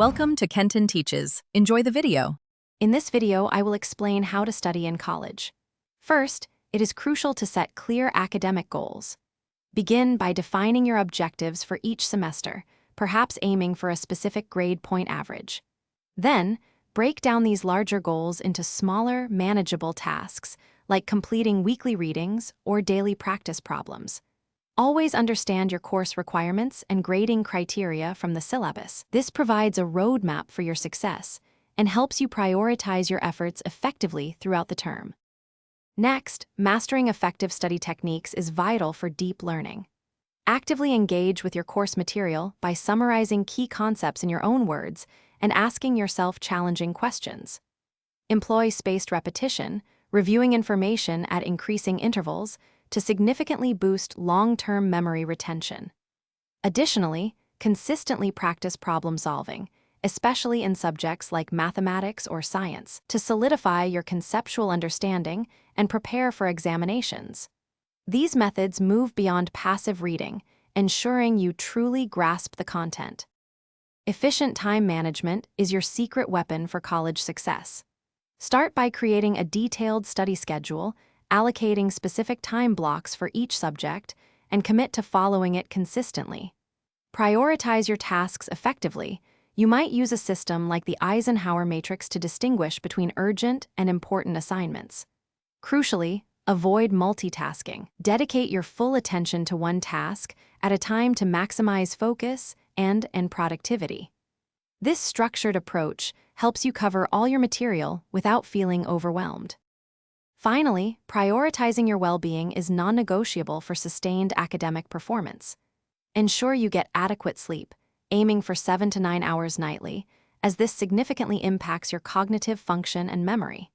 Welcome to Kenton Teaches. Enjoy the video. In this video, I will explain how to study in college. First, it is crucial to set clear academic goals. Begin by defining your objectives for each semester, perhaps aiming for a specific grade point average. Then, break down these larger goals into smaller, manageable tasks, like completing weekly readings or daily practice problems. Always understand your course requirements and grading criteria from the syllabus. This provides a roadmap for your success and helps you prioritize your efforts effectively throughout the term. Next, mastering effective study techniques is vital for deep learning. Actively engage with your course material by summarizing key concepts in your own words and asking yourself challenging questions. Employ spaced repetition, reviewing information at increasing intervals to significantly boost long-term memory retention. Additionally, consistently practice problem solving, especially in subjects like mathematics or science, to solidify your conceptual understanding and prepare for examinations. These methods move beyond passive reading, ensuring you truly grasp the content. Efficient time management is your secret weapon for college success. Start by creating a detailed study schedule, allocating specific time blocks for each subject, and commit to following it consistently. Prioritize your tasks effectively. You might use a system like the Eisenhower matrix to distinguish between urgent and important assignments. Crucially, avoid multitasking. Dedicate your full attention to one task at a time to maximize focus and productivity. This structured approach helps you cover all your material without feeling overwhelmed. Finally, prioritizing your well-being is non-negotiable for sustained academic performance. Ensure you get adequate sleep, aiming for 7 to 9 hours nightly, as this significantly impacts your cognitive function and memory.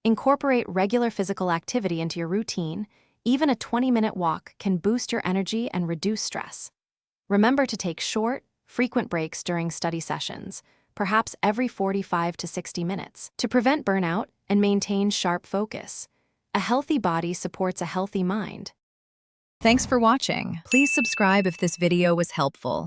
Incorporate regular physical activity into your routine. Even a 20-minute walk can boost your energy and reduce stress. Remember to take short, frequent breaks during study sessions, perhaps every 45 to 60 minutes, to prevent burnout and maintain sharp focus. A healthy body supports a healthy mind. Thanks for watching. Please subscribe if this video was helpful.